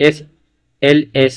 SLS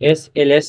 SLS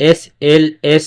SLS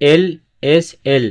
LSL